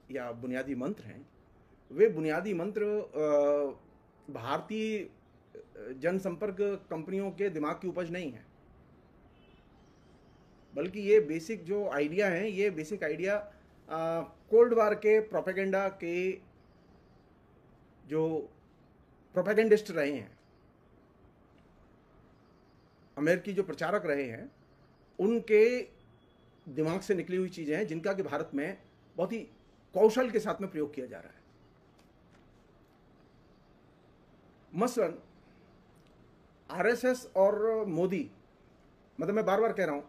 या बुनियादी मंत्र हैं, वे बुनियादी मंत्र भारतीय जनसंपर्क कंपनियों के दिमाग की उपज नहीं है, बल्कि ये बेसिक जो आइडिया हैं, ये बेसिक आइडिया कोल्ड वार के प्रोपेगेंडा के जो प्रोपेगेंडिस्ट रहे हैं, अमेरिकी जो प्रचारक रहे हैं, उनके दिमाग से निकली हुई चीजें हैं, जिनका कि भारत में बहुत ही कौशल के साथ में प्रयोग किया जा रहा है। मसलन आरएसएस और मोदी, मतलब मैं बार बार कह रहा हूं,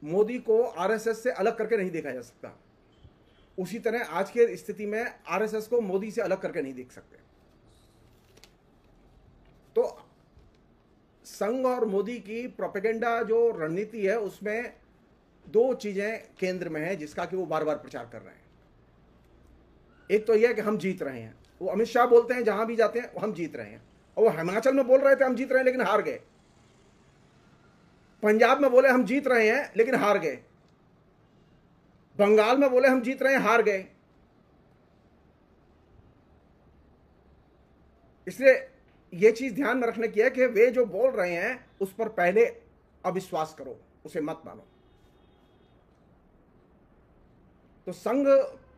मोदी को आरएसएस से अलग करके नहीं देखा जा सकता। उसी तरह आज की स्थिति में आरएसएस को मोदी से अलग करके नहीं देख सकते। तो संघ और मोदी की प्रोपेगेंडा जो रणनीति है, उसमें दो चीजें केंद्र में है, जिसका कि वो बार बार प्रचार कर रहे हैं। एक तो यह है कि हम जीत रहे हैं। वो अमित शाह बोलते हैं जहां भी जाते हैं हम जीत रहे हैं, और वो हिमाचल में बोल रहे थे हम जीत रहे हैं लेकिन हार गए, पंजाब में बोले हम जीत रहे हैं लेकिन हार गए, बंगाल में बोले हम जीत रहे हैं, हार गए। इसलिए यह चीज ध्यान में रखने की है कि वे जो बोल रहे हैं उस पर पहले अविश्वास करो, उसे मत मानो। तो संघ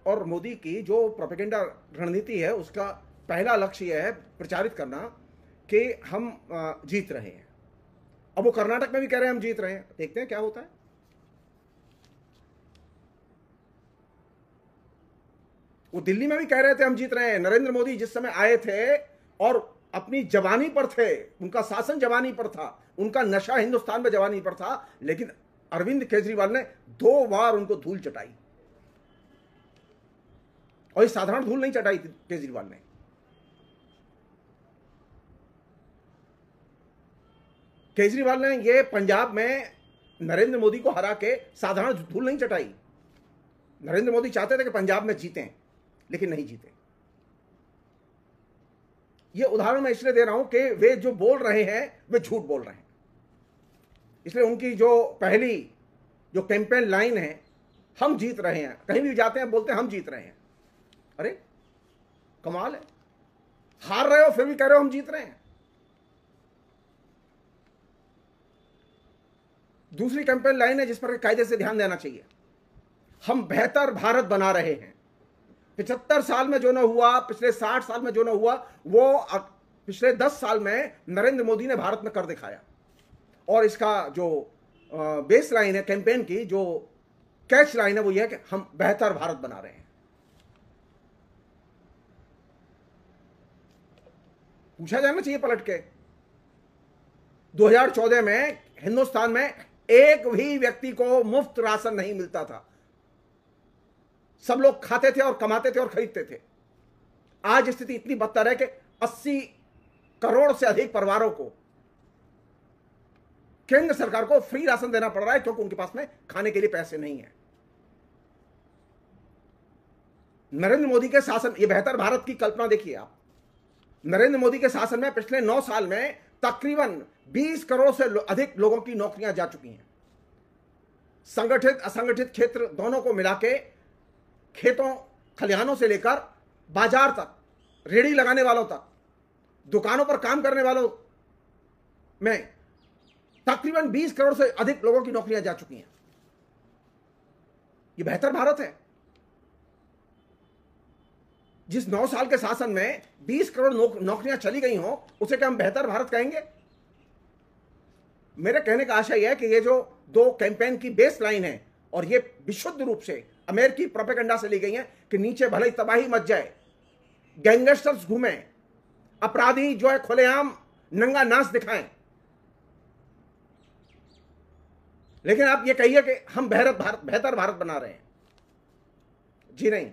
और मोदी की जो प्रोपेगेंडा रणनीति है, उसका पहला लक्ष्य यह है प्रचारित करना कि हम जीत रहे हैं। अब वो कर्नाटक में भी कह रहे हैं हम जीत रहे हैं, देखते हैं क्या होता है। वो दिल्ली में भी कह रहे थे हम जीत रहे हैं। नरेंद्र मोदी जिस समय आए थे और अपनी जवानी पर थे, उनका शासन जवानी पर था, उनका नशा हिंदुस्तान में जवानी पर था, लेकिन अरविंद केजरीवाल ने 2 बार उनको धूल चटाई, और ये साधारण धूल नहीं चटाई थी केजरीवाल ने। केजरीवाल ने ये पंजाब में नरेंद्र मोदी को हरा के साधारण धूल नहीं चटाई। नरेंद्र मोदी चाहते थे कि पंजाब में जीतें, लेकिन नहीं जीते। ये उदाहरण मैं इसलिए दे रहा हूं कि वे जो बोल रहे हैं वे झूठ बोल रहे हैं। इसलिए उनकी जो पहली जो कैंपेन लाइन है, हम जीत रहे हैं, कहीं भी जाते हैं बोलते हैं हम जीत रहे हैं। अरे कमाल है, हार रहे हो फिर भी कह रहे हो हम जीत रहे हैं। दूसरी कैंपेन लाइन है जिस पर कायदे से ध्यान देना चाहिए, हम बेहतर भारत बना रहे हैं। 75 साल में जो न हुआ, पिछले 60 साल में जो न हुआ, वो पिछले 10 साल में नरेंद्र मोदी ने भारत में कर दिखाया। और इसका जो बेस लाइन है कैंपेन की, जो कैच लाइन है, वो ये है कि हम बेहतर भारत बना रहे हैं। पूछा जाना चाहिए पलट के, 2014 में हिंदुस्तान में एक भी व्यक्ति को मुफ्त राशन नहीं मिलता था। सब लोग खाते थे और कमाते थे और खरीदते थे। आज स्थिति इतनी बदतर है कि 80 करोड़ से अधिक परिवारों को केंद्र सरकार को फ्री राशन देना पड़ रहा है, क्योंकि उनके पास में खाने के लिए पैसे नहीं है। नरेंद्र मोदी के शासन, ये बेहतर भारत की कल्पना देखिए आप। नरेंद्र मोदी के शासन में पिछले 9 साल में तकरीबन 20 करोड़ से अधिक लोगों की नौकरियां जा चुकी हैं। संगठित असंगठित क्षेत्र दोनों को मिला के, खेतों खलिहानों से लेकर बाजार तक, रेहड़ी लगाने वालों तक, दुकानों पर काम करने वालों में तकरीबन 20 करोड़ से अधिक लोगों की नौकरियां जा चुकी हैं। यह बेहतर भारत है। जिस 9 साल के शासन में 20 करोड़ नौकरियां चली गई हों, उसे क्या हम बेहतर भारत कहेंगे? मेरे कहने का आशय यह है कि ये जो 2 कैंपेन की बेस लाइन है, और ये विशुद्ध रूप से अमेरिकी प्रोपेगेंडा से ली गई है कि नीचे भले ही तबाही मच जाए, गैंगस्टर्स घूमें, अपराधी जो है खुलेआम नंगा नाच दिखाएं, लेकिन आप ये कहिए कि हम बेहतर भारत बना रहे हैं। जी नहीं,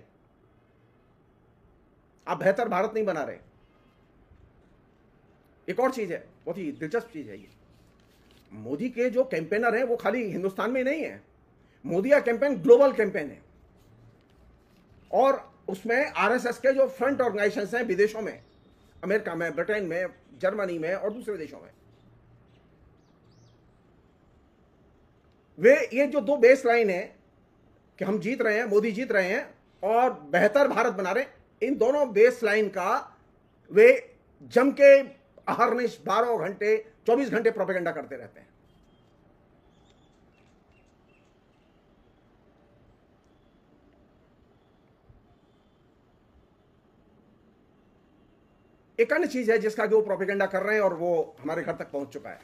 आप बेहतर भारत नहीं बना रहे। एक और चीज है, बहुत ही दिलचस्प चीज है ये। मोदी के जो कैंपेनर हैं वो खाली हिंदुस्तान में ही नहीं है। मोदी का कैंपेन ग्लोबल कैंपेन है, और उसमें आरएसएस के जो फ्रंट ऑर्गेनाइजेशंस हैं विदेशों में, अमेरिका में, ब्रिटेन में, जर्मनी में और दूसरे देशों में, वे ये जो 2 बेस लाइन है कि हम जीत रहे हैं, मोदी जीत रहे हैं, और बेहतर भारत बना रहे हैं, इन दोनों बेस लाइन का वे जम के अहरनिश 12 घंटे 24 घंटे प्रोपेगेंडा करते रहते हैं। एक अन्य चीज है जिसका कि वो प्रोपेगेंडा कर रहे हैं और वो हमारे घर तक पहुंच चुका है।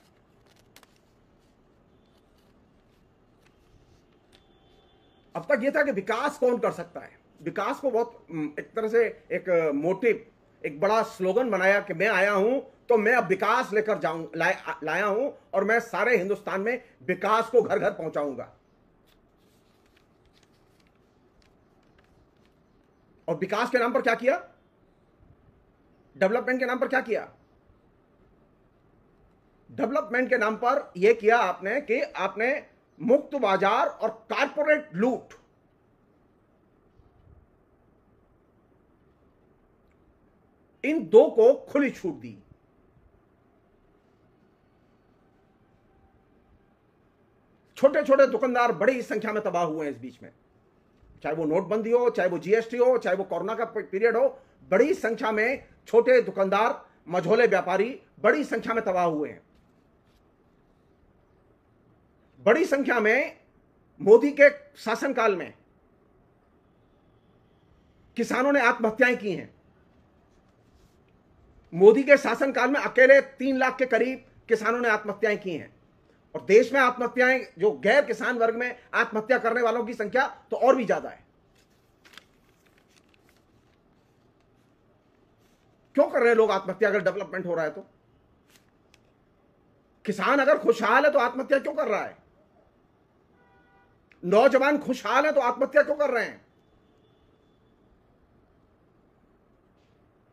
अब तक ये था कि विकास कौन कर सकता है, विकास को बहुत एक तरह से एक मोटिव, एक बड़ा स्लोगन बनाया कि मैं आया हूं तो मैं अब विकास लेकर लाया हूं और मैं सारे हिंदुस्तान में विकास को घर घर पहुंचाऊंगा। और विकास के नाम पर क्या किया, डेवलपमेंट के नाम पर क्या किया? डेवलपमेंट के नाम पर यह किया आपने कि आपने मुक्त बाजार और कारपोरेट लूट, इन दो को खुली छूट दी। छोटे छोटे दुकानदार बड़ी संख्या में तबाह हुए हैं इस बीच में, चाहे वो नोटबंदी हो, चाहे वो जीएसटी हो, चाहे वो कोरोना का पीरियड हो, बड़ी संख्या में छोटे दुकानदार, मझोले व्यापारी बड़ी संख्या में तबाह हुए हैं। बड़ी संख्या में मोदी के शासनकाल में किसानों ने आत्महत्याएं की हैं। मोदी के शासनकाल में अकेले 3 लाख के करीब किसानों ने आत्महत्याएं की हैं। और देश में आत्महत्याएं, जो गैर किसान वर्ग में आत्महत्या करने वालों की संख्या तो और भी ज्यादा है। क्यों कर रहे हैं लोग आत्महत्या अगर डेवलपमेंट हो रहा है तो? किसान अगर खुशहाल है तो आत्महत्या क्यों कर रहा है? नौजवान खुशहाल है तो आत्महत्या क्यों कर रहे हैं?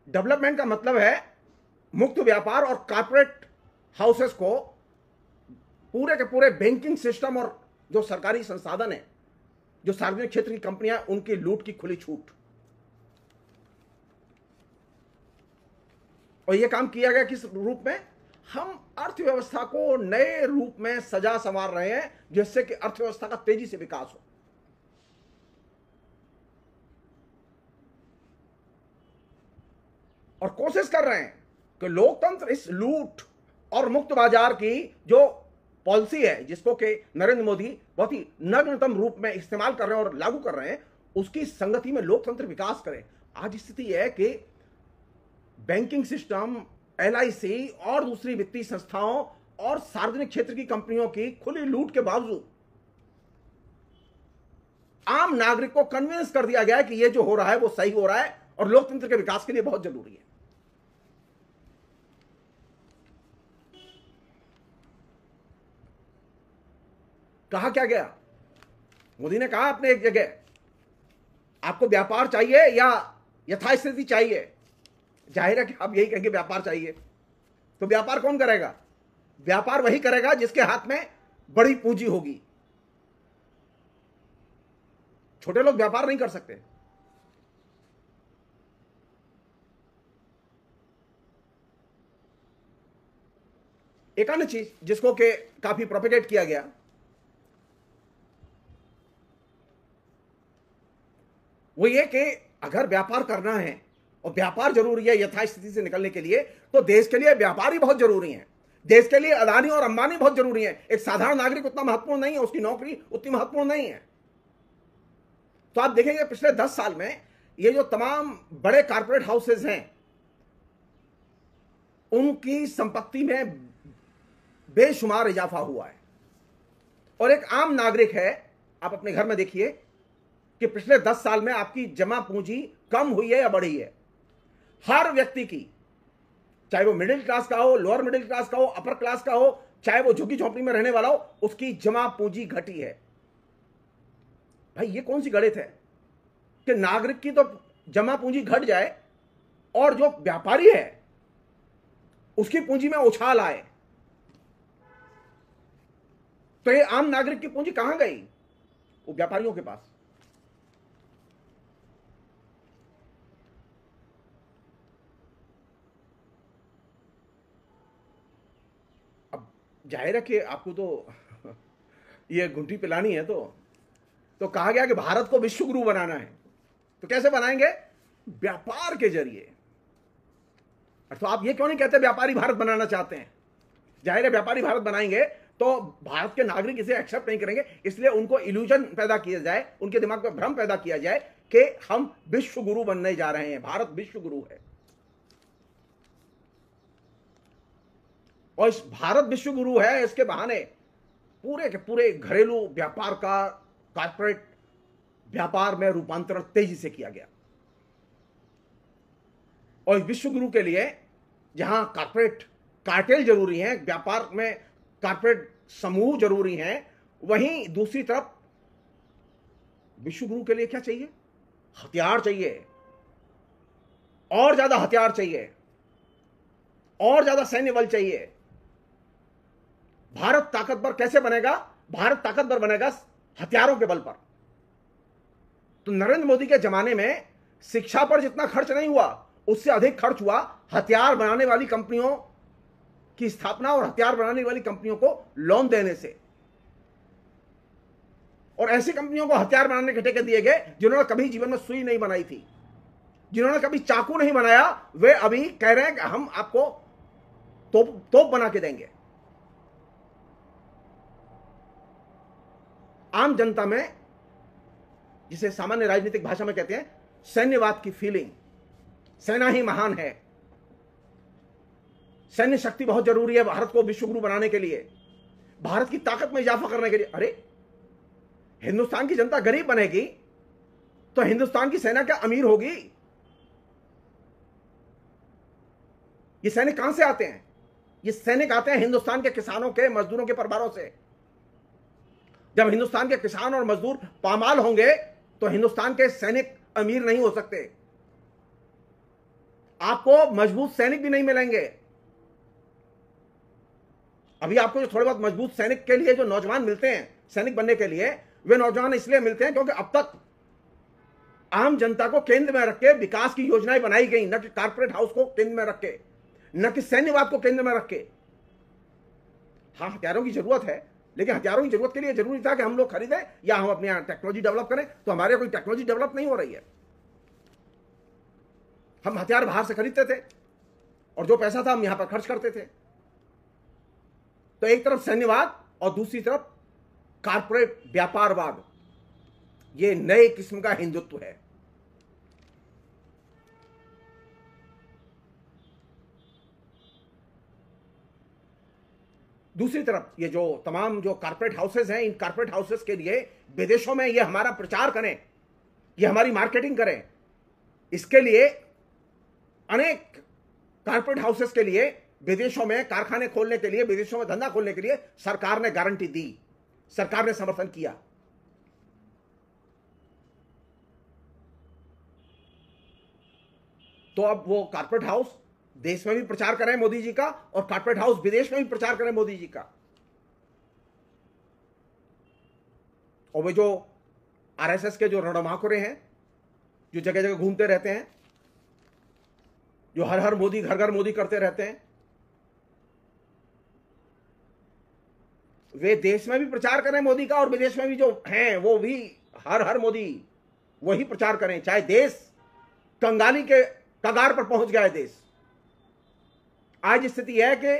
डेवलपमेंट का मतलब है मुक्त व्यापार और कॉर्पोरेट हाउसेस को, पूरे के पूरे बैंकिंग सिस्टम और जो सरकारी संसाधन है, जो सार्वजनिक क्षेत्र की कंपनियां, उनकी लूट की खुली छूट। और यह काम किया गया किस रूप में? हम अर्थव्यवस्था को नए रूप में सजा संवार रहे हैं जिससे कि अर्थव्यवस्था का तेजी से विकास हो। और कोशिश कर रहे हैं कि लोकतंत्र इस लूट और मुक्त बाजार की जो पॉलिसी है, जिसको कि नरेंद्र मोदी बहुत ही नग्नतम रूप में इस्तेमाल कर रहे हैं और लागू कर रहे हैं, उसकी संगति में लोकतंत्र विकास करे। आज स्थिति है कि बैंकिंग सिस्टम, एलआईसी और दूसरी वित्तीय संस्थाओं और सार्वजनिक क्षेत्र की कंपनियों की खुली लूट के बावजूद आम नागरिक को कन्विंस कर दिया गया है कि यह जो हो रहा है वो सही हो रहा है और लोकतंत्र के विकास के लिए बहुत जरूरी है। कहा क्या गया? मोदी ने कहा अपने एक जगह, आपको व्यापार चाहिए या यथास्थिति चाहिए? जाहिर है कि आप यही कहेंगे व्यापार चाहिए। तो व्यापार कौन करेगा? व्यापार वही करेगा जिसके हाथ में बड़ी पूंजी होगी। छोटे लोग व्यापार नहीं कर सकते। एक अन्य चीज जिसको कि काफी प्रोपेगेट किया गया, वो ये कि अगर व्यापार करना है और व्यापार जरूरी है यथास्थिति से निकलने के लिए, तो देश के लिए व्यापारी बहुत जरूरी है। देश के लिए अदानी और अंबानी बहुत जरूरी है। एक साधारण नागरिक उतना महत्वपूर्ण नहीं है, उसकी नौकरी उतनी महत्वपूर्ण नहीं है। तो आप देखेंगे पिछले 10 साल में ये जो तमाम बड़े कॉर्पोरेट हाउसेज हैं, उनकी संपत्ति में बेशुमार इजाफा हुआ है। और एक आम नागरिक है, आप अपने घर में देखिए कि पिछले 10 साल में आपकी जमा पूंजी कम हुई है या बढ़ी है। हर व्यक्ति की, चाहे वो मिडिल क्लास का हो, लोअर मिडिल क्लास का हो, अपर क्लास का हो, चाहे वो झुग्गी झोंपड़ी में रहने वाला हो, उसकी जमा पूंजी घटी है। भाई ये कौन सी गणित है कि नागरिक की तो जमा पूंजी घट जाए और जो व्यापारी है उसकी पूंजी में उछाल आए? तो ये आम नागरिक की पूंजी कहां गई? वो व्यापारियों के पास। जाहिर है कि आपको तो ये घुंटी पिलानी है, तो कहा गया कि भारत को विश्व गुरु बनाना है। तो कैसे बनाएंगे? व्यापार के जरिए। तो आप ये क्यों नहीं कहते व्यापारी भारत बनाना चाहते हैं? जाहिर है व्यापारी भारत बनाएंगे तो भारत के नागरिक इसे एक्सेप्ट नहीं करेंगे, इसलिए उनको इल्यूजन पैदा किया जाए, उनके दिमाग में भ्रम पैदा किया जाए कि हम विश्व गुरु बनने जा रहे हैं, भारत विश्व गुरु है। और इस भारत विश्व गुरु है, इसके बहाने पूरे के पूरे घरेलू व्यापार का कॉर्पोरेट व्यापार में रूपांतरण तेजी से किया गया। और इस विश्व गुरु के लिए जहां कॉर्पोरेट कार्टेल जरूरी है, व्यापार में कॉर्पोरेट समूह जरूरी हैं, वहीं दूसरी तरफ विश्व गुरु के लिए क्या चाहिए? हथियार चाहिए, और ज्यादा हथियार चाहिए, और ज्यादा सैन्य बल चाहिए। भारत ताकतवर कैसे बनेगा? भारत ताकतवर बनेगा हथियारों के बल पर। तो नरेंद्र मोदी के जमाने में शिक्षा पर जितना खर्च नहीं हुआ, उससे अधिक खर्च हुआ हथियार बनाने वाली कंपनियों की स्थापना और हथियार बनाने वाली कंपनियों को लोन देने से। और ऐसी कंपनियों को हथियार बनाने के ठेके दिए गए जिन्होंने कभी जीवन में सुई नहीं बनाई थी, जिन्होंने कभी चाकू नहीं बनाया, वे अभी कह रहे हैं कि हम आपको तोप बना के देंगे। आम जनता में, जिसे सामान्य राजनीतिक भाषा में कहते हैं सैन्यवाद की फीलिंग, सेना ही महान है, सैन्य शक्ति बहुत जरूरी है भारत को विश्व गुरु बनाने के लिए, भारत की ताकत में इजाफा करने के लिए। अरे हिंदुस्तान की जनता गरीब बनेगी तो हिंदुस्तान की सेना क्या अमीर होगी? ये सैनिक कहां से आते हैं? ये सैनिक आते हैं हिंदुस्तान के किसानों के, मजदूरों के परिवारों से। जब हिंदुस्तान के किसान और मजदूर पामाल होंगे तो हिंदुस्तान के सैनिक अमीर नहीं हो सकते। आपको मजबूत सैनिक भी नहीं मिलेंगे। अभी आपको जो थोड़े बहुत मजबूत सैनिक के लिए जो नौजवान मिलते हैं सैनिक बनने के लिए, वे नौजवान इसलिए मिलते हैं क्योंकि अब तक आम जनता को केंद्र में रख के विकास की योजनाएं बनाई गई, न कि कॉर्पोरेट हाउस को केंद्र में रख के, न कि सैन्यवाद को केंद्र में रख के। हाँ, हथियारों की जरूरत है, लेकिन हथियारों की जरूरत के लिए जरूरी था कि हम लोग खरीदें या हम अपने यहां टेक्नोलॉजी डेवलप करें। तो हमारे कोई टेक्नोलॉजी डेवलप नहीं हो रही है। हम हथियार बाहर से खरीदते थे और जो पैसा था हम यहां पर खर्च करते थे। तो एक तरफ सैन्यवाद और दूसरी तरफ कॉर्पोरेट व्यापारवाद, ये नए किस्म का हिंदुत्व है। दूसरी तरफ ये जो तमाम जो कॉर्पोरेट हाउसेस हैं, इन कॉर्पोरेट हाउसेस के लिए विदेशों में ये हमारा प्रचार करें, ये हमारी मार्केटिंग करें, इसके लिए अनेक कॉर्पोरेट हाउसेस के लिए विदेशों में कारखाने खोलने के लिए, विदेशों में धंधा खोलने के लिए सरकार ने गारंटी दी, सरकार ने समर्थन किया। तो अब वो कॉर्पोरेट हाउस देश में भी प्रचार करें मोदी जी का, और कॉर्पोरेट हाउस विदेश में भी प्रचार करें मोदी जी का। और वे जो आरएसएस के जो रणमाकुरे हैं, जो जगह जगह घूमते रहते हैं, जो हर हर मोदी, घर घर मोदी करते रहते हैं, वे देश में भी प्रचार करें मोदी का, और विदेश में भी जो हैं वो भी हर हर मोदी वही प्रचार करें। चाहे देश कंगाली के कगार पर पहुंच गया है देश। आज स्थिति है कि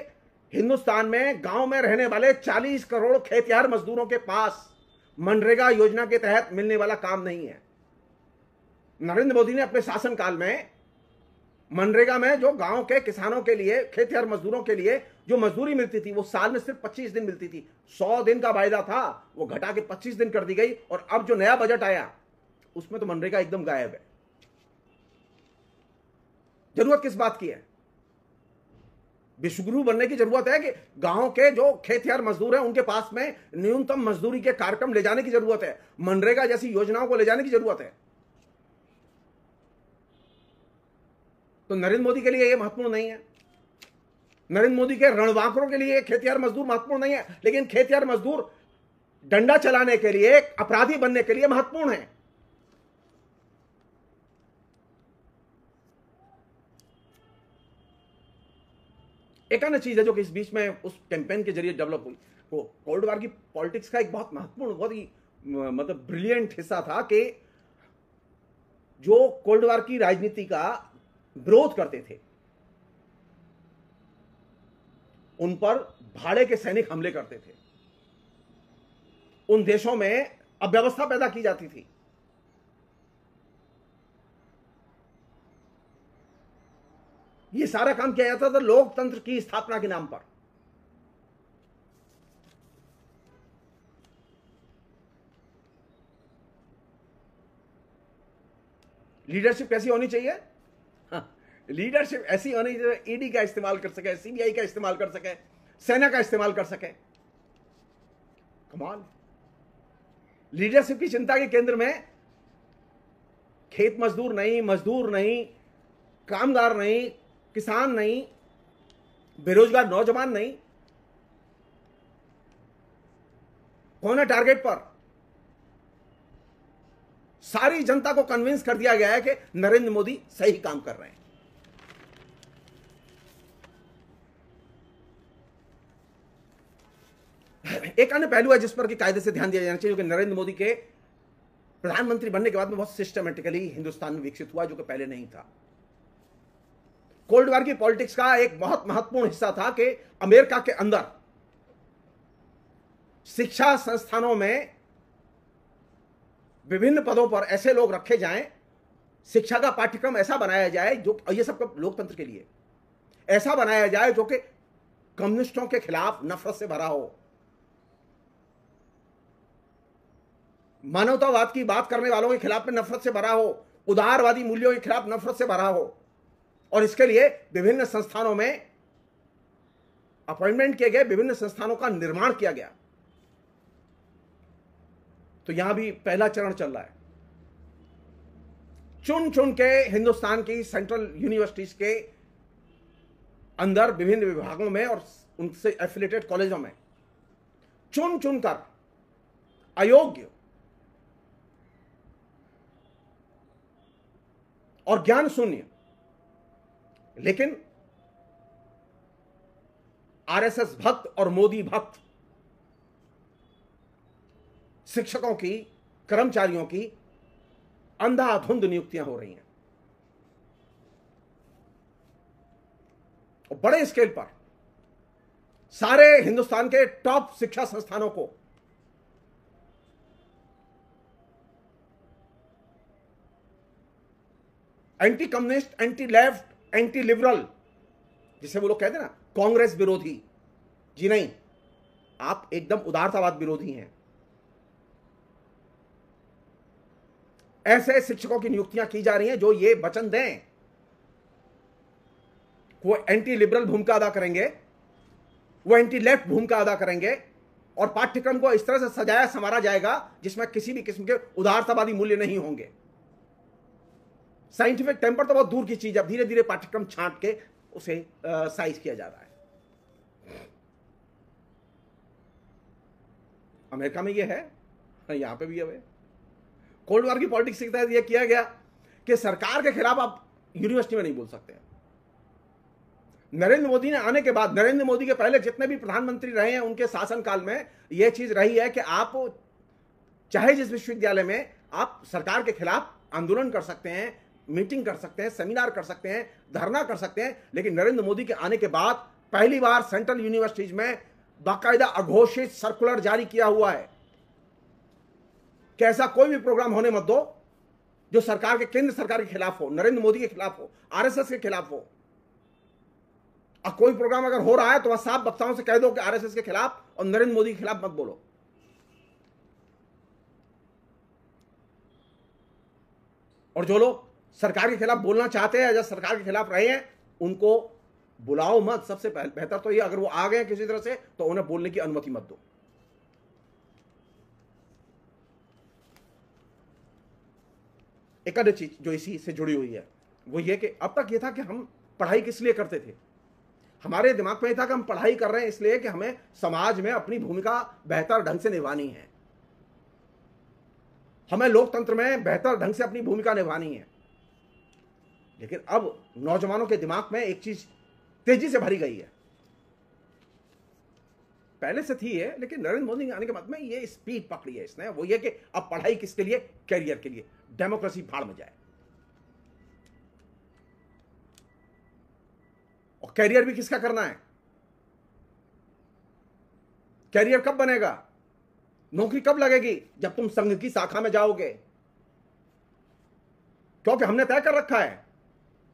हिंदुस्तान में गांव में रहने वाले 40 करोड़ खेतिहर मजदूरों के पास मनरेगा योजना के तहत मिलने वाला काम नहीं है। नरेंद्र मोदी ने अपने शासनकाल में मनरेगा में जो गांव के किसानों के लिए, खेतिहर मजदूरों के लिए जो मजदूरी मिलती थी, वो साल में सिर्फ 25 दिन मिलती थी। 100 दिन का वायदा था, वो घटा के 25 दिन कर दी गई। और अब जो नया बजट आया उसमें तो मनरेगा एकदम गायब है। जरूरत किस बात की है? विश्वगुरु बनने की जरूरत है कि गांव के जो खेतिहर मजदूर हैं उनके पास में न्यूनतम मजदूरी के कार्यक्रम ले जाने की जरूरत है, मनरेगा जैसी योजनाओं को ले जाने की जरूरत है। तो नरेंद्र मोदी के लिए यह महत्वपूर्ण नहीं है। नरेंद्र मोदी के रणबांकुरों के लिए खेतिहर मजदूर महत्वपूर्ण नहीं है, लेकिन खेतिहर मजदूर डंडा चलाने के लिए, अपराधी बनने के लिए महत्वपूर्ण है। एक अन्य चीज है जो कि इस बीच में उस कैंपेन के जरिए डेवलप हुई, वो कोल्ड वॉर की पॉलिटिक्स का एक बहुत महत्वपूर्ण, बहुत ही मतलब ब्रिलियंट हिस्सा था कि जो कोल्ड वॉर की राजनीति का विरोध करते थे, उन पर भाड़े के सैनिक हमले करते थे, उन देशों में अव्यवस्था पैदा की जाती थी। यह सारा काम किया जाता था लोकतंत्र की स्थापना के नाम पर। लीडरशिप कैसी होनी चाहिए? हाँ, लीडरशिप ऐसी होनी चाहिए ईडी का इस्तेमाल कर सके, सीबीआई का इस्तेमाल कर सके, सेना का इस्तेमाल कर सके। कमाल। लीडरशिप की चिंता के केंद्र में खेत मजदूर नहीं, कामगार नहीं, किसान नहीं, बेरोजगार नौजवान नहीं। कौन है टारगेट पर? सारी जनता को कन्विंस कर दिया गया है कि नरेंद्र मोदी सही काम कर रहे हैं। एक अन्य पहलू है जिस पर कि कायदे से ध्यान दिया जाना चाहिए, जो कि नरेंद्र मोदी के प्रधानमंत्री बनने के बाद में बहुत सिस्टमेटिकली हिंदुस्तान में विकसित हुआ, जो कि पहले नहीं था। कोल्ड वॉर की पॉलिटिक्स का एक बहुत महत्वपूर्ण हिस्सा था कि अमेरिका के अंदर शिक्षा संस्थानों में विभिन्न पदों पर ऐसे लोग रखे जाएं, शिक्षा का पाठ्यक्रम ऐसा बनाया जाए जो, ये सब लोकतंत्र के लिए ऐसा बनाया जाए जो कि कम्युनिस्टों के खिलाफ नफरत से भरा हो, मानवतावाद की बात करने वालों के खिलाफ में नफरत से भरा हो, उदारवादी मूल्यों के खिलाफ नफरत से भरा हो। और इसके लिए विभिन्न संस्थानों में अपॉइंटमेंट किए गए, विभिन्न संस्थानों का निर्माण किया गया। तो यहां भी पहला चरण चल रहा है। चुन चुन के हिंदुस्तान की सेंट्रल यूनिवर्सिटीज के अंदर विभिन्न विभागों में और उनसे एफिलिएटेड कॉलेजों में चुन चुनकर अयोग्य और ज्ञान शून्य लेकिन आरएसएस भक्त और मोदी भक्त शिक्षकों की, कर्मचारियों की अंधाधुंध नियुक्तियां हो रही हैं। और बड़े स्केल पर सारे हिंदुस्तान के टॉप शिक्षा संस्थानों को anti communist, anti left, anti liberal, जिसे वो लोग कहते हैं ना कांग्रेस विरोधी, जी नहीं, आप एकदम उदारतावाद विरोधी हैं। ऐसे शिक्षकों की नियुक्तियां की जा रही हैं जो ये वचन दें, वो एंटी लिबरल भूमिका अदा करेंगे, वो एंटी लेफ्ट भूमिका अदा करेंगे और पाठ्यक्रम को इस तरह से सजाया संवारा जाएगा जिसमें किसी भी किस्म के उदारतावादी मूल्य नहीं होंगे। साइंटिफिक टेम्पर तो बहुत दूर की चीज है, अब धीरे धीरे पाठ्यक्रम छांट के उसे साइज किया जा रहा है। अमेरिका में यह है, यहां पे भी है। कोल्ड वॉर की पॉलिटिक्स के तहत यह किया गया कि सरकार के खिलाफ आप यूनिवर्सिटी में नहीं बोल सकते। नरेंद्र मोदी ने आने के बाद, नरेंद्र मोदी के पहले जितने भी प्रधानमंत्री रहे हैं उनके शासनकाल में यह चीज रही है कि आप चाहे जिस विश्वविद्यालय में आप सरकार के खिलाफ आंदोलन कर सकते हैं, मीटिंग कर सकते हैं, सेमिनार कर सकते हैं, धरना कर सकते हैं। लेकिन नरेंद्र मोदी के आने के बाद पहली बार सेंट्रल यूनिवर्सिटीज में बाकायदा अघोषित सर्कुलर जारी किया हुआ है कि ऐसा कोई भी प्रोग्राम होने मत दो जो सरकार के, केंद्र सरकार के खिलाफ हो, नरेंद्र मोदी के खिलाफ हो, आरएसएस के खिलाफ हो। अब कोई प्रोग्राम अगर हो रहा है तो वह साफ वक्ताओं से कह दो कि आरएसएस के खिलाफ और नरेंद्र मोदी के खिलाफ मत बोलो। और जो लोग सरकार के खिलाफ बोलना चाहते हैं या सरकार के खिलाफ रहे हैं उनको बुलाओ मत। सबसे बेहतर तो ये, अगर वो आ गए किसी तरह से तो उन्हें बोलने की अनुमति मत दो। एक अन्य चीज जो इसी से जुड़ी हुई है वो ये कि अब तक ये था कि हम पढ़ाई किस लिए करते थे। हमारे दिमाग में ये था कि हम पढ़ाई कर रहे हैं इसलिए कि हमें समाज में अपनी भूमिका बेहतर ढंग से निभानी है, हमें लोकतंत्र में बेहतर ढंग से अपनी भूमिका निभानी है। लेकिन अब नौजवानों के दिमाग में एक चीज तेजी से भरी गई है, पहले से थी है लेकिन नरेंद्र मोदी के आने के बाद में ये स्पीड पकड़ी है इसने। वो ये कि अब पढ़ाई किसके लिए? कैरियर के लिए। डेमोक्रेसी भाड़ में जाए। और कैरियर भी किसका करना है? कैरियर कब बनेगा, नौकरी कब लगेगी? जब तुम संघ की शाखा में जाओगे। क्योंकि हमने तय कर रखा है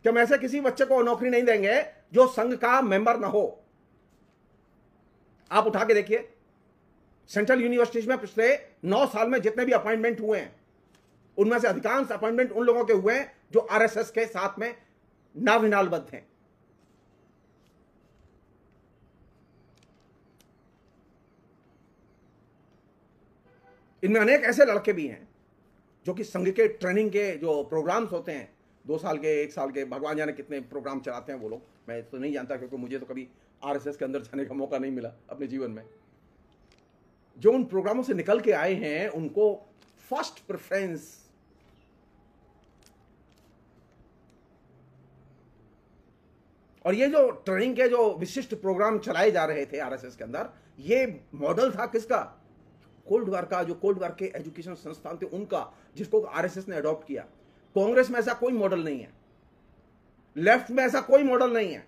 कि हम ऐसे किसी बच्चे को नौकरी नहीं देंगे जो संघ का मेंबर ना हो। आप उठा के देखिए, सेंट्रल यूनिवर्सिटीज में पिछले 9 साल में जितने भी अपॉइंटमेंट हुए हैं, उनमें से अधिकांश अपॉइंटमेंट उन लोगों के हुए हैं जो आरएसएस के साथ में नाभिनालबद्ध हैं। इनमें अनेक ऐसे लड़के भी हैं जो कि संघ के ट्रेनिंग के जो प्रोग्राम्स होते हैं, 2 साल के, 1 साल के, भगवान जाने कितने प्रोग्राम चलाते हैं वो लोग, मैं तो नहीं जानता क्योंकि मुझे तो कभी आरएसएस के अंदर जाने का मौका नहीं मिला अपने जीवन में। जो उन प्रोग्रामों से निकल के आए हैं उनको फर्स्ट प्रेफरेंस, और ये जो ट्रेनिंग के जो विशिष्ट प्रोग्राम चलाए जा रहे थे आरएसएस के अंदर, ये मॉडल था किसका? कोल्ड वार का, जो कोल्ड वार के एजुकेशन संस्थान थे उनका, जिसको आरएसएस ने अडॉप्ट किया। कांग्रेस में ऐसा कोई मॉडल नहीं है, लेफ्ट में ऐसा कोई मॉडल नहीं है,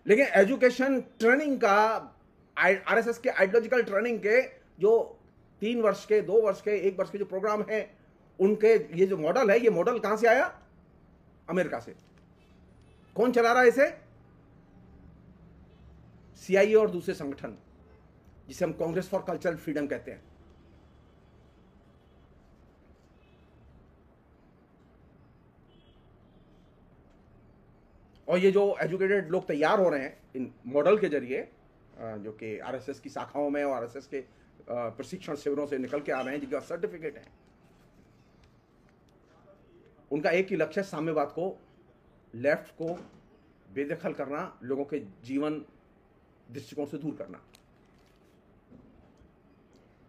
लेकिन एजुकेशन ट्रेनिंग का, आरएसएस के आइडियोलॉजिकल ट्रेनिंग के जो 3 वर्ष के, 2 वर्ष के, 1 वर्ष के जो प्रोग्राम है, उनके ये जो मॉडल है, ये मॉडल कहां से आया? अमेरिका से। कौन चला रहा है इसे? सीआईए और दूसरे संगठन, जिसे हम कांग्रेस फॉर कल्चरल फ्रीडम कहते हैं। और ये जो एजुकेटेड लोग तैयार हो रहे हैं इन मॉडल के जरिए, जो कि आरएसएस की शाखाओं में और आरएसएस के प्रशिक्षण शिविरों से निकल के आ रहे हैं, जिनका सर्टिफिकेट है, उनका एक ही लक्ष्य है, साम्यवाद को, लेफ्ट को बेदखल करना, लोगों के जीवन दृष्टिकोण से दूर करना।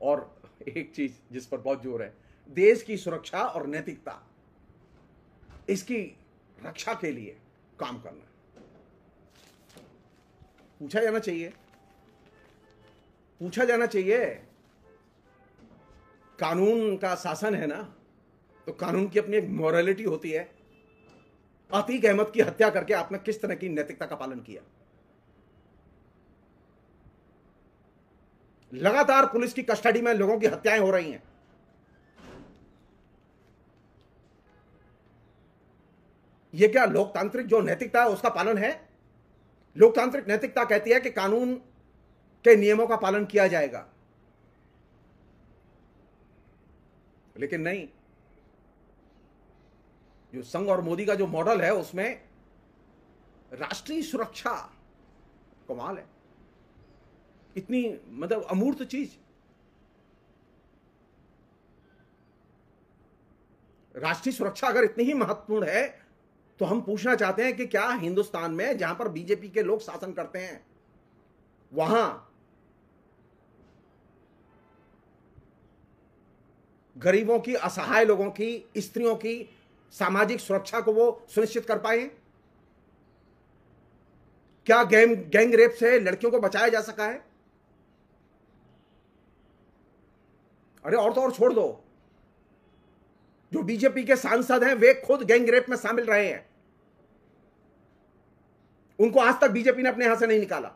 और एक चीज जिस पर बहुत जोर है, देश की सुरक्षा और नैतिकता, इसकी रक्षा के लिए काम करना। पूछा जाना चाहिए, कानून का शासन है ना, तो कानून की अपनी एक मोरालिटी होती है। अतीक अहमद की हत्या करके आपने किस तरह की नैतिकता का पालन किया? लगातार पुलिस की कस्टडी में लोगों की हत्याएं हो रही हैं। यह क्या लोकतांत्रिक जो नैतिकता है उसका पालन है? लोकतांत्रिक नैतिकता कहती है कि कानून के नियमों का पालन किया जाएगा, लेकिन नहीं। जो संघ और मोदी का जो मॉडल है उसमें राष्ट्रीय सुरक्षा, कमाल है, इतनी मतलब अमूर्त चीज। राष्ट्रीय सुरक्षा अगर इतनी ही महत्वपूर्ण है तो हम पूछना चाहते हैं कि क्या हिंदुस्तान में, जहां पर बीजेपी के लोग शासन करते हैं, वहां गरीबों की, असहाय लोगों की, स्त्रियों की सामाजिक सुरक्षा को वो सुनिश्चित कर पाए? क्या गैंग रेप से लड़कियों को बचाया जा सका है? अरे और तो और छोड़ दो, जो बीजेपी के सांसद हैं वे खुद गैंग रेप में शामिल रहे हैं, उनको आज तक बीजेपी ने अपने यहां से नहीं निकाला।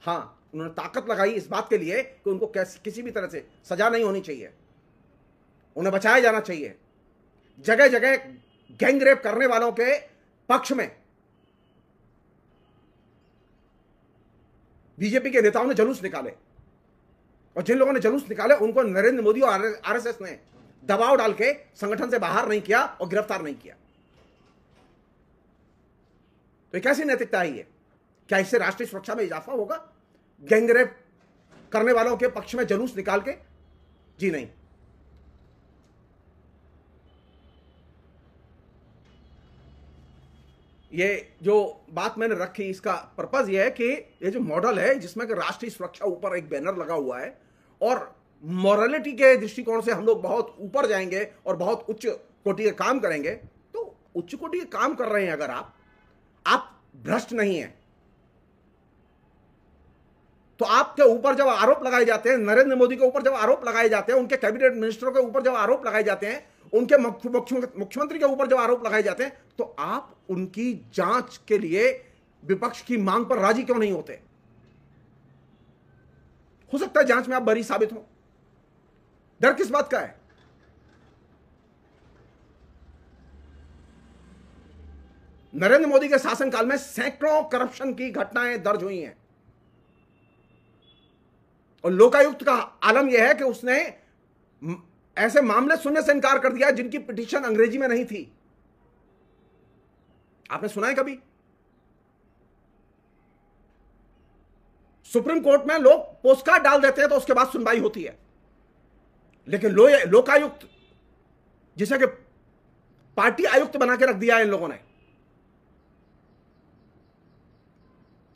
हां, उन्होंने ताकत लगाई इस बात के लिए कि उनको किसी भी तरह से सजा नहीं होनी चाहिए, उन्हें बचाया जाना चाहिए। जगह जगह गैंग रेप करने वालों के पक्ष में बीजेपी के नेताओं ने जुलूस निकाले, और जिन लोगों ने जुलूस निकाले उनको नरेंद्र मोदी और आरएसएस ने दबाव डाल के संगठन से बाहर नहीं किया और गिरफ्तार नहीं किया। तो कैसी नैतिकता है ये? क्या इससे राष्ट्रीय सुरक्षा में इजाफा होगा? गैंग रेप करने वालों के पक्ष में जुलूस निकाल के? जी नहीं। ये जो बात मैंने रखी, इसका पर्पज ये है कि ये जो मॉडल है जिसमें कि राष्ट्रीय सुरक्षा ऊपर एक बैनर लगा हुआ है और मॉरलिटी के दृष्टिकोण से हम लोग बहुत ऊपर जाएंगे और बहुत उच्च कोटि के काम करेंगे, तो उच्च कोटि के काम कर रहे हैं अगर आप भ्रष्ट नहीं हैं, तो आपके ऊपर जब आरोप लगाए जाते हैं, नरेंद्र मोदी के ऊपर जब आरोप लगाए जाते हैं, उनके कैबिनेट मिनिस्टरों के ऊपर जब आरोप लगाए जाते हैं, उनके मुख्यमंत्री के ऊपर जब आरोप लगाए जाते हैं, तो आप उनकी जांच के लिए विपक्ष की मांग पर राजी क्यों नहीं होते? हो सकता है जांच में आप बरी साबित हो, डर किस बात का है? नरेंद्र मोदी के शासनकाल में सैकड़ों करप्शन की घटनाएं दर्ज हुई हैं और लोकायुक्त का आलम यह है कि उसने ऐसे मामले सुनने से इनकार कर दिया जिनकी पिटीशन अंग्रेजी में नहीं थी। आपने सुना है कभी? सुप्रीम कोर्ट में लोग पोस्टकार्ड डाल देते हैं तो उसके बाद सुनवाई होती है, लेकिन लोकायुक्त, जिसे कि पार्टी आयुक्त बना के रख दिया है इन लोगों ने,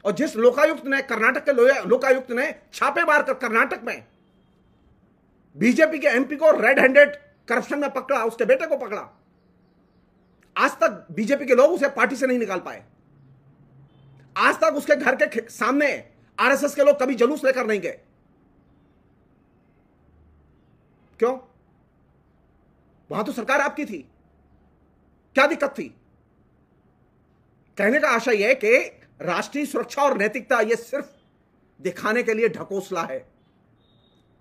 और जिस लोकायुक्त ने, कर्नाटक के लोकायुक्त ने छापे मारकर कर्नाटक में बीजेपी के एमपी को रेड हैंडेड करप्शन में पकड़ा, उसके बेटे को पकड़ा, आज तक बीजेपी के लोग उसे पार्टी से नहीं निकाल पाए। आज तक उसके घर के सामने आरएसएस के लोग कभी जुलूस लेकर नहीं गए। क्यों? वहां तो सरकार आपकी थी, क्या दिक्कत थी? कहने का आशय यह है कि राष्ट्रीय सुरक्षा और नैतिकता यह सिर्फ दिखाने के लिए ढकोसला है,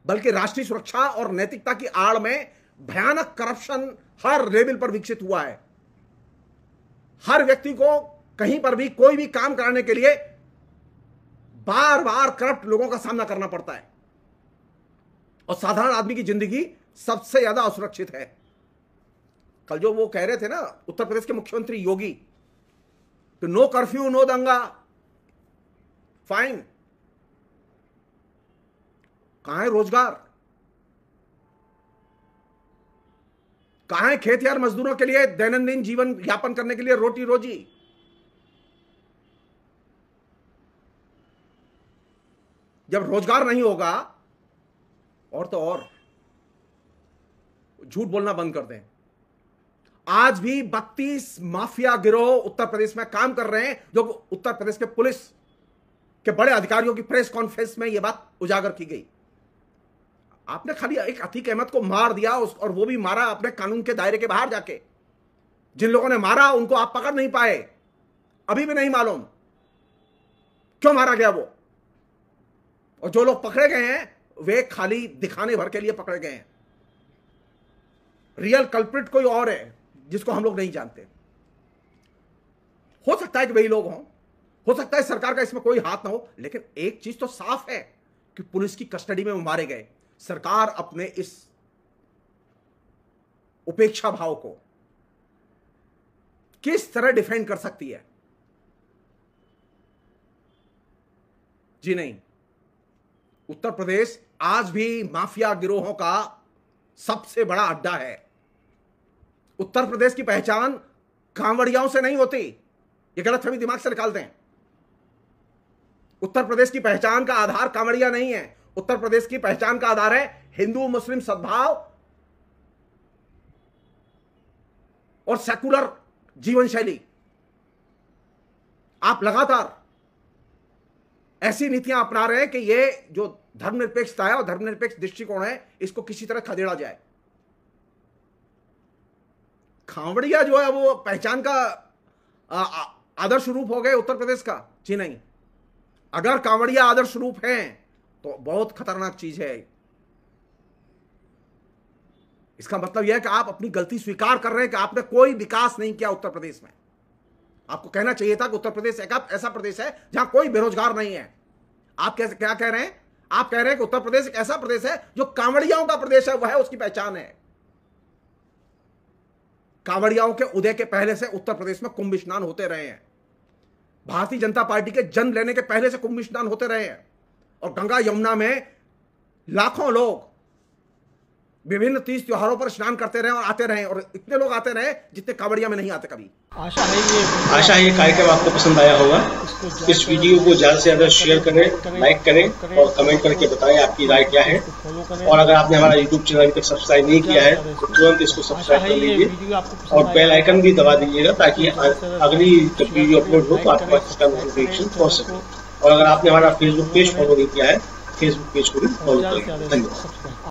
बल्कि राष्ट्रीय सुरक्षा और नैतिकता की आड़ में भयानक करप्शन हर लेवल पर विकसित हुआ है। हर व्यक्ति को कहीं पर भी कोई भी काम कराने के लिए बार बार करप्ट लोगों का सामना करना पड़ता है और साधारण आदमी की जिंदगी सबसे ज्यादा असुरक्षित है। कल जो वो कह रहे थे ना उत्तर प्रदेश के मुख्यमंत्री योगी, तो नो कर्फ्यू नो दंगा, फाइन। कहां है रोजगार? कहां है खेतिहर मजदूरों के लिए दैनंदिन जीवन यापन करने के लिए रोटी रोजी? जब रोजगार नहीं होगा, और तो और झूठ बोलना बंद कर दें। आज भी 32 माफिया गिरोह उत्तर प्रदेश में काम कर रहे हैं, जो उत्तर प्रदेश के पुलिस के बड़े अधिकारियों की प्रेस कॉन्फ्रेंस में यह बात उजागर की गई। आपने खाली एक अतीक अहमद को मार दिया, और वो भी मारा अपने कानून के दायरे के बाहर जाके। जिन लोगों ने मारा उनको आप पकड़ नहीं पाए, अभी भी नहीं मालूम क्यों मारा गया वो, और जो लोग पकड़े गए हैं वे खाली दिखाने भर के लिए पकड़े गए हैं। रियल कल्प्रिट कोई और है जिसको हम लोग नहीं जानते। हो सकता है कि वही लोग हों, हो सकता है सरकार का इसमें कोई हाथ ना हो, लेकिन एक चीज तो साफ है कि पुलिस की कस्टडी में मारे गए। सरकार अपने इस उपेक्षा भाव को किस तरह डिफेंड कर सकती है? जी नहीं, उत्तर प्रदेश आज भी माफिया गिरोहों का सबसे बड़ा अड्डा है। उत्तर प्रदेश की पहचान कांवड़ियाओं से नहीं होती, यह गलतफहमी दिमाग से निकाल दें। उत्तर प्रदेश की पहचान का आधार कांवड़िया नहीं है। उत्तर प्रदेश की पहचान का आधार है हिंदू मुस्लिम सद्भाव और सेकुलर जीवन शैली। आप लगातार ऐसी नीतियां अपना रहे हैं कि ये जो धर्मनिरपेक्षता है और धर्मनिरपेक्ष दृष्टिकोण है, इसको किसी तरह खदेड़ा जाए। खावड़िया जो है वो पहचान का आदर्श रूप हो गए उत्तर प्रदेश का? जी नहीं। अगर कांवड़िया आदर्श रूप हैं तो बहुत खतरनाक चीज है। इसका मतलब यह है कि आप अपनी गलती स्वीकार कर रहे हैं कि आपने कोई विकास नहीं किया उत्तर प्रदेश में। आपको कहना चाहिए था कि उत्तर प्रदेश एक ऐसा प्रदेश है जहां कोई बेरोजगार नहीं है। आप क्या कह रहे हैं? आप कह रहे हैं कि उत्तर प्रदेश एक ऐसा प्रदेश है जो कांवड़ियाओं का प्रदेश है, वह उसकी पहचान है। कांवड़ियाओं के उदय के पहले से उत्तर प्रदेश में कुंभ स्नान होते रहे हैं। भारतीय जनता पार्टी के जन्म लेने के पहले से कुंभ स्नान होते रहे हैं, और गंगा यमुना में लाखों लोग विभिन्न तीज त्योहारों पर स्नान करते रहे और आते रहे, और इतने लोग आते रहे जितने कांवड़िया में नहीं आते कभी। आशा है ये कार्यक्रम आपको पसंद आया होगा। इस वीडियो को ज्यादा से ज्यादा शेयर करें, लाइक करें और कमेंट करके बताएं आपकी राय क्या है। और अगर आपने हमारा यूट्यूब चैनल अभी तक सब्सक्राइब नहीं किया है तो तुरंत इसको सब्सक्राइब कर लीजिए और बेल आइकन भी दबा दीजिएगा, ताकि अगली जब वीडियो अपलोड हो तो आपके पास इसका नोटिफिकेशन पहुंच सके। और अगर आपने हमारा फेसबुक पेज फॉलो नहीं किया है, फेसबुक पेज को भी फॉलो करें। धन्यवाद।